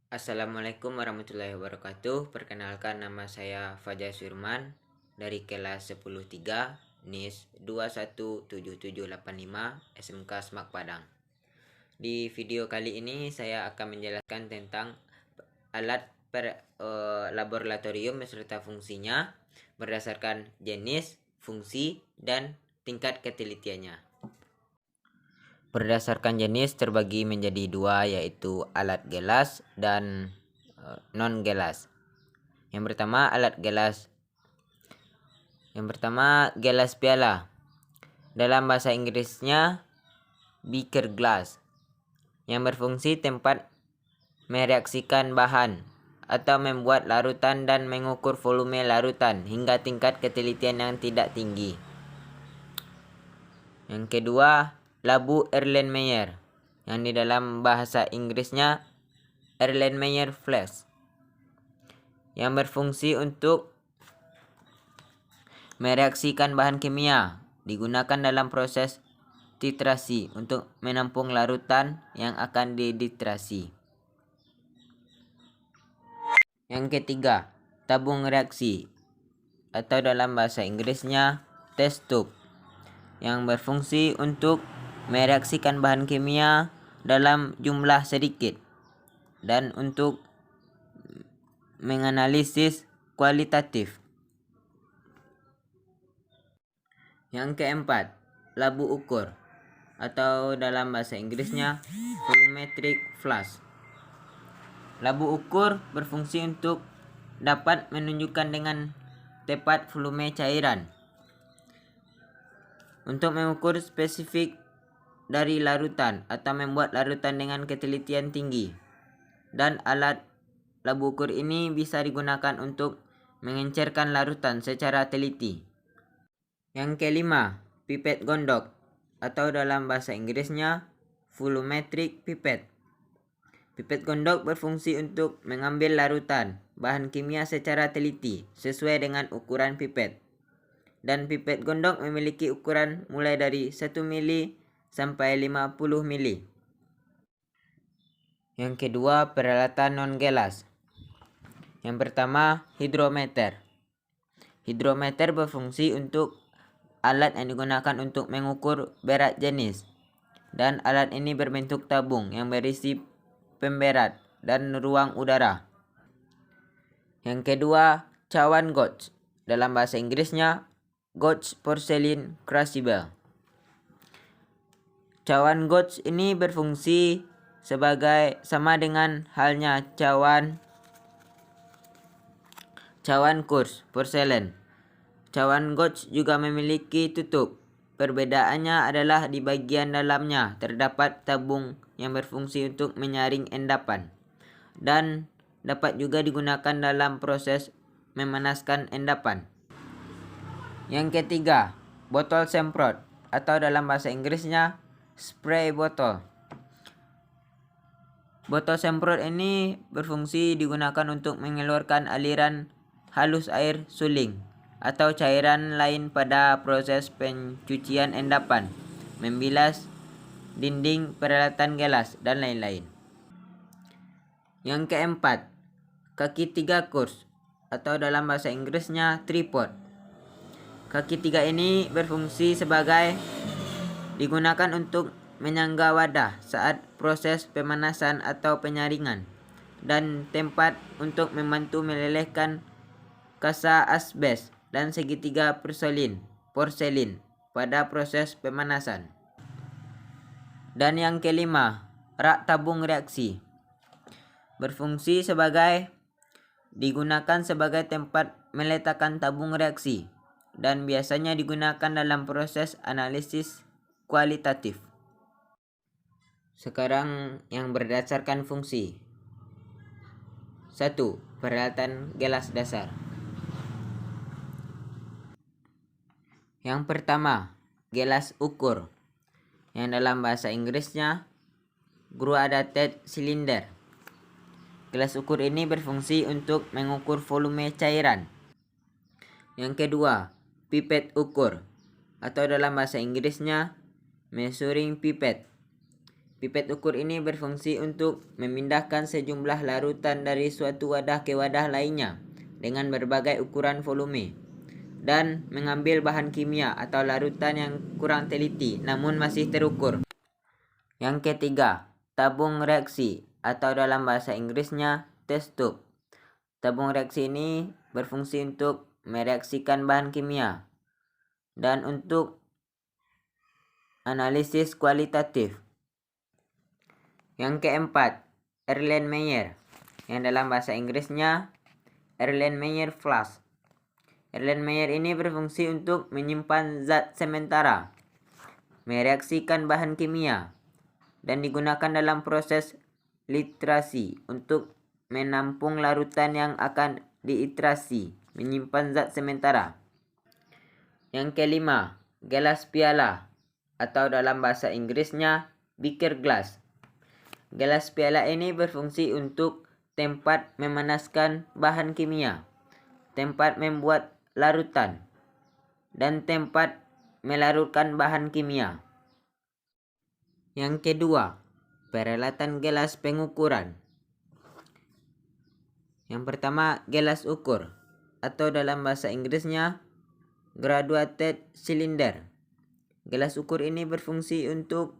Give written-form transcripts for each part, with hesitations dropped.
Assalamualaikum warahmatullahi wabarakatuh. Perkenalkan, nama saya Fajar Surman dari kelas 10-3 NIS 217785 SMK Semak Padang. Di video kali ini saya akan menjelaskan tentang alat laboratorium beserta fungsinya berdasarkan jenis, fungsi, dan tingkat ketelitiannya. Berdasarkan jenis terbagi menjadi dua, yaitu alat gelas dan non-gelas. Yang pertama, alat gelas. Yang pertama, gelas piala. Dalam bahasa Inggrisnya beaker glass, yang berfungsi tempat mereaksikan bahan atau membuat larutan dan mengukur volume larutan hingga tingkat ketelitian yang tidak tinggi. Yang kedua, labu Erlenmeyer, yang di dalam bahasa Inggrisnya Erlenmeyer flask, yang berfungsi untuk mereaksikan bahan kimia, digunakan dalam proses titrasi untuk menampung larutan yang akan dititrasi. Yang ketiga, tabung reaksi atau dalam bahasa Inggrisnya test tube, yang berfungsi untuk mereaksikan bahan kimia dalam jumlah sedikit dan untuk menganalisis kualitatif. Yang keempat, labu ukur atau dalam bahasa Inggrisnya volumetric flask. Labu ukur berfungsi untuk dapat menunjukkan dengan tepat volume cairan untuk mengukur spesifik dari larutan atau membuat larutan dengan ketelitian tinggi. Dan alat labu ukur ini bisa digunakan untuk mengencerkan larutan secara teliti. Yang kelima, pipet gondok atau dalam bahasa Inggrisnya volumetric pipette. Pipet gondok berfungsi untuk mengambil larutan bahan kimia secara teliti sesuai dengan ukuran pipet. Dan pipet gondok memiliki ukuran mulai dari 1 mili sampai 50 mili. Yang kedua, peralatan non-gelas. Yang pertama, hidrometer. Hidrometer berfungsi untuk alat yang digunakan untuk mengukur berat jenis. Dan alat ini berbentuk tabung yang berisi pemberat dan ruang udara. Yang kedua, cawan Gauge. Dalam bahasa Inggrisnya Gauge Porcelain Crucible. Cawan Gauge ini berfungsi sebagai sama dengan halnya cawan kurs porselen. Cawan Gauge juga memiliki tutup. Perbedaannya adalah di bagian dalamnya terdapat tabung yang berfungsi untuk menyaring endapan dan dapat juga digunakan dalam proses memanaskan endapan. Yang ketiga, botol semprot atau dalam bahasa Inggrisnya spray bottle. Botol semprot ini berfungsi digunakan untuk mengeluarkan aliran halus air suling atau cairan lain pada proses pencucian endapan, membilas dinding peralatan gelas, dan lain-lain. Yang keempat, kaki tiga kurs atau dalam bahasa Inggrisnya tripod. Kaki tiga ini berfungsi sebagai digunakan untuk menyangga wadah saat proses pemanasan atau penyaringan, dan tempat untuk membantu melelehkan kasa asbes dan segitiga porselin pada proses pemanasan. Dan yang kelima, rak tabung reaksi. Berfungsi digunakan sebagai tempat meletakkan tabung reaksi dan biasanya digunakan dalam proses analisis kualitatif. Sekarang yang berdasarkan fungsi. 1. Peralatan gelas dasar. Yang pertama, gelas ukur, yang dalam bahasa Inggrisnya Gruadated cylinder. Gelas ukur ini berfungsi untuk mengukur volume cairan. Yang kedua, pipet ukur atau dalam bahasa Inggrisnya measuring pipette. Pipet ukur ini berfungsi untuk memindahkan sejumlah larutan dari suatu wadah ke wadah lainnya dengan berbagai ukuran volume dan mengambil bahan kimia atau larutan yang kurang teliti namun masih terukur. Yang ketiga, tabung reaksi atau dalam bahasa Inggrisnya test tube. Tabung reaksi ini berfungsi untuk mereaksikan bahan kimia dan untuk analisis kualitatif. Yang keempat, Erlenmeyer, yang dalam bahasa Inggrisnya Erlenmeyer flask. Erlenmeyer ini berfungsi untuk menyimpan zat sementara, mereaksikan bahan kimia, dan digunakan dalam proses litrasi untuk menampung larutan yang akan diiterasi, menyimpan zat sementara. Yang kelima, gelas piala, atau dalam bahasa Inggrisnya beaker glass. Gelas piala ini berfungsi untuk tempat memanaskan bahan kimia, tempat membuat larutan, dan tempat melarutkan bahan kimia. Yang kedua, peralatan gelas pengukuran. Yang pertama, gelas ukur, atau dalam bahasa Inggrisnya graduated cylinder. Gelas ukur ini berfungsi untuk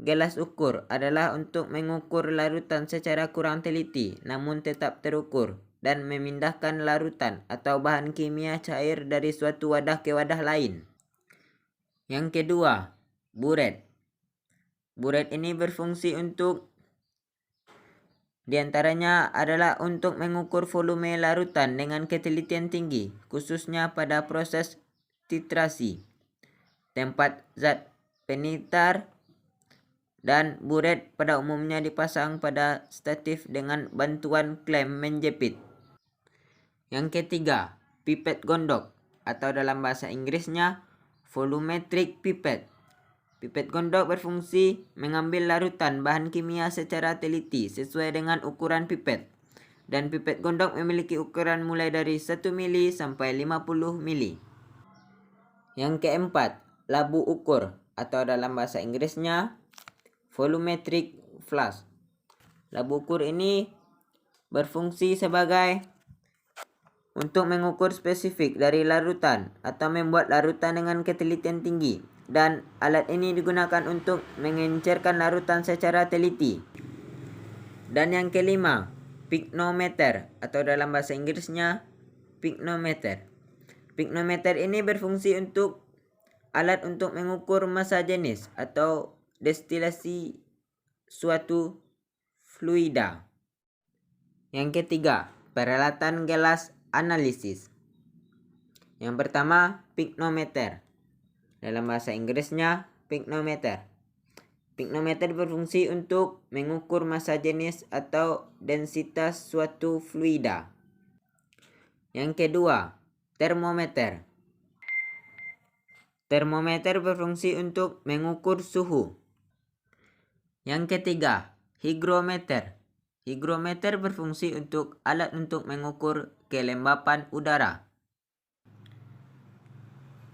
gelas ukur adalah untuk mengukur larutan secara kurang teliti namun tetap terukur dan memindahkan larutan atau bahan kimia cair dari suatu wadah ke wadah lain. Yang kedua, buret. Buret ini berfungsi untuk diantaranya adalah untuk mengukur volume larutan dengan ketelitian tinggi, khususnya pada proses titrasi, tempat zat penitar, dan buret pada umumnya dipasang pada statif dengan bantuan klem menjepit. Yang ketiga, pipet gondok, atau dalam bahasa Inggrisnya volumetric pipet. Pipet gondok berfungsi mengambil larutan bahan kimia secara teliti sesuai dengan ukuran pipet. Dan pipet gondok memiliki ukuran mulai dari 1 mili sampai 50 mili. Yang keempat, labu ukur, atau dalam bahasa Inggrisnya volumetric flask. Labu ukur ini berfungsi sebagai untuk mengukur spesifik dari larutan atau membuat larutan dengan ketelitian tinggi, dan alat ini digunakan untuk mengencerkan larutan secara teliti. Dan yang kelima, pyknometer, atau dalam bahasa Inggrisnya pyknometer. Pyknometer ini berfungsi untuk alat untuk mengukur massa jenis atau destilasi suatu fluida. Yang ketiga, peralatan gelas analisis. Yang pertama, pyknometer. Dalam bahasa Inggrisnya pyknometer. Pyknometer berfungsi untuk mengukur massa jenis atau densitas suatu fluida. Yang kedua, termometer. Termometer berfungsi untuk mengukur suhu. Yang ketiga, hygrometer. Hygrometer berfungsi untuk alat untuk mengukur kelembapan udara.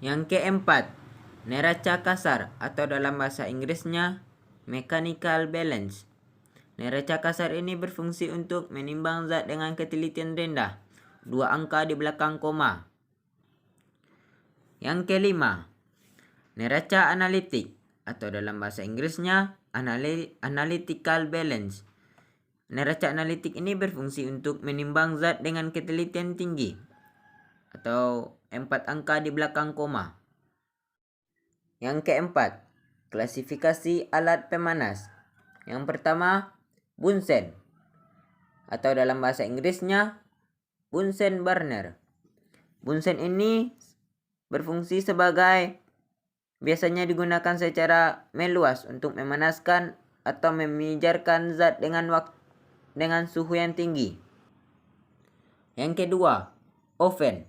Yang keempat, neraca kasar, atau dalam bahasa Inggrisnya mechanical balance. Neraca kasar ini berfungsi untuk menimbang zat dengan ketelitian rendah, 2 angka di belakang koma. Yang kelima, neraca analitik, atau dalam bahasa Inggrisnya analytical balance. Neraca analitik ini berfungsi untuk menimbang zat dengan ketelitian tinggi, atau 4 angka di belakang koma. Yang keempat, klasifikasi alat pemanas. Yang pertama, Bunsen, atau dalam bahasa Inggrisnya Bunsen burner. Bunsen ini berfungsi sebagai biasanya digunakan secara meluas untuk memanaskan atau memijarkan zat dengan suhu yang tinggi. Yang kedua, oven.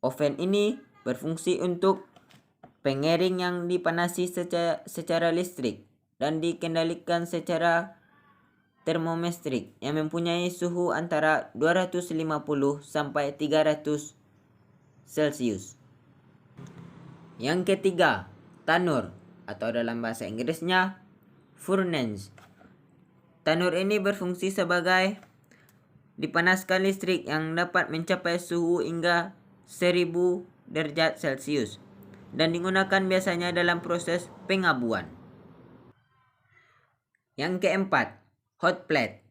Oven ini berfungsi untuk pengering yang dipanasi secara listrik dan dikendalikan secara termomestrik yang mempunyai suhu antara 250 sampai 300 Celcius. Yang ketiga, tanur, atau dalam bahasa Inggrisnya furnace. Tanur ini berfungsi sebagai dipanaskan listrik yang dapat mencapai suhu hingga 1000 derajat Celcius dan digunakan biasanya dalam proses pengabuan. Yang keempat, hot plate.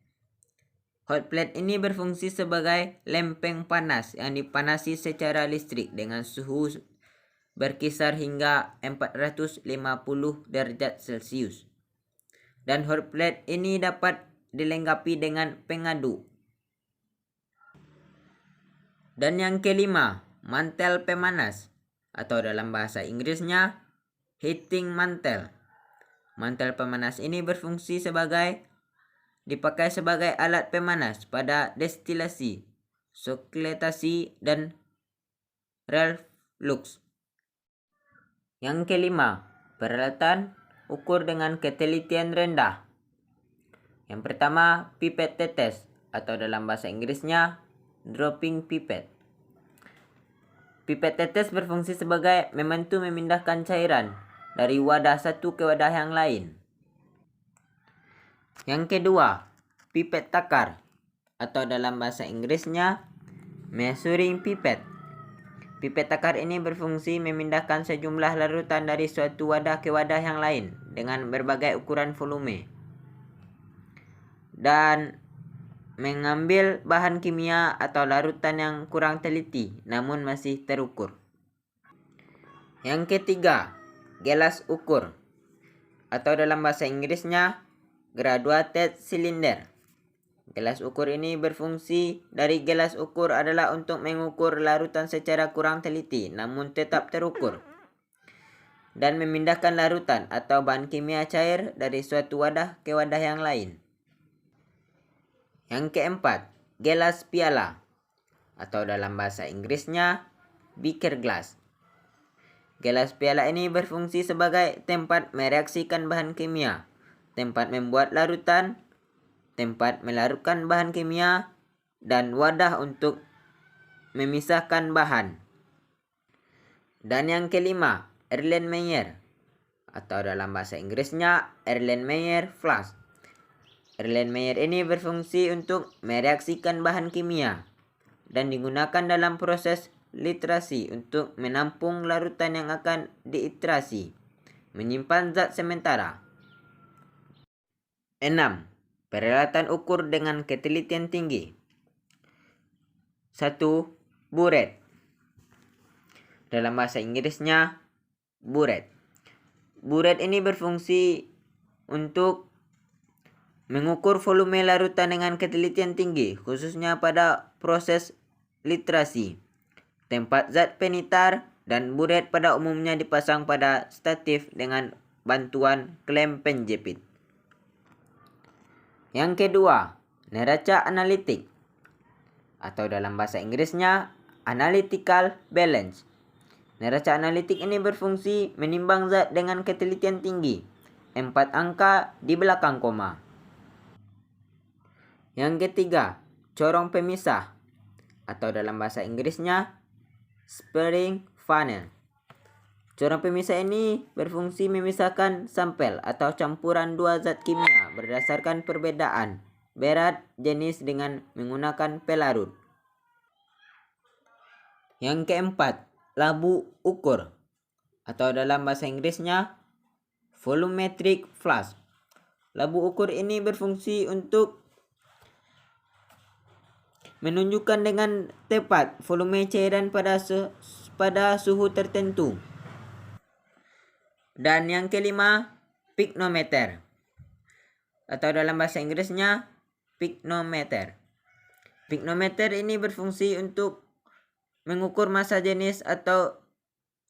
Hot plate ini berfungsi sebagai lempeng panas yang dipanasi secara listrik dengan suhu berkisar hingga 450 derajat Celcius. Dan hot plate ini dapat dilengkapi dengan pengaduk. Dan yang kelima, mantel pemanas atau dalam bahasa Inggrisnya heating mantle. Mantel pemanas ini berfungsi dipakai sebagai alat pemanas pada destilasi, sokletasi, dan reflux. Yang kelima, peralatan ukur dengan ketelitian rendah. Yang pertama, pipet tetes atau dalam bahasa Inggrisnya dropping pipette. Pipet tetes berfungsi sebagai membantu memindahkan cairan dari wadah satu ke wadah yang lain. Yang kedua, pipet takar atau dalam bahasa Inggrisnya measuring pipette. Pipet takar ini berfungsi memindahkan sejumlah larutan dari suatu wadah ke wadah yang lain dengan berbagai ukuran volume dan mengambil bahan kimia atau larutan yang kurang teliti namun masih terukur. Yang ketiga, gelas ukur atau dalam bahasa Inggrisnya graduated cylinder. Gelas ukur ini berfungsi dari gelas ukur adalah untuk mengukur larutan secara kurang teliti namun tetap terukur dan memindahkan larutan atau bahan kimia cair dari suatu wadah ke wadah yang lain. Yang keempat, gelas piala atau dalam bahasa Inggrisnya beaker glass. Gelas piala ini berfungsi sebagai tempat mereaksikan bahan kimia, tempat membuat larutan, tempat melarutkan bahan kimia, dan wadah untuk memisahkan bahan. Dan yang kelima, Erlenmeyer atau dalam bahasa Inggrisnya Erlenmeyer flask. Erlenmeyer ini berfungsi untuk mereaksikan bahan kimia dan digunakan dalam proses litrasi untuk menampung larutan yang akan diitrasi, menyimpan zat sementara. 6. Peralatan ukur dengan ketelitian tinggi. 1. Burette. Dalam bahasa Inggrisnya burette. Burette ini berfungsi untuk mengukur volume larutan dengan ketelitian tinggi, khususnya pada proses litrasi. Tempat zat penitar dan burette pada umumnya dipasang pada statif dengan bantuan klem penjepit. Yang kedua, neraca analitik atau dalam bahasa Inggrisnya analytical balance. Neraca analitik ini berfungsi menimbang zat dengan ketelitian tinggi, 4 angka di belakang koma. Yang ketiga, corong pemisah atau dalam bahasa Inggrisnya spreading funnel. Corong pemisah ini berfungsi memisahkan sampel atau campuran dua zat kimia berdasarkan perbedaan berat jenis dengan menggunakan pelarut. Yang keempat, labu ukur atau dalam bahasa Inggrisnya volumetric flask. Labu ukur ini berfungsi untuk menunjukkan dengan tepat volume cairan pada suhu tertentu. Dan yang kelima, pyknometer atau dalam bahasa Inggrisnya pyknometer. Pyknometer ini berfungsi untuk mengukur massa jenis atau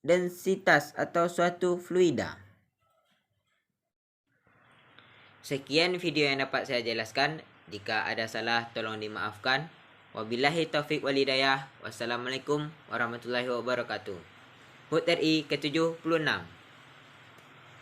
densitas atau suatu fluida. Sekian video yang dapat saya jelaskan. Jika ada salah, tolong dimaafkan. Wabillahi taufik wal hidayah. Wassalamualaikum warahmatullahi wabarakatuh. HUT RI ke-76.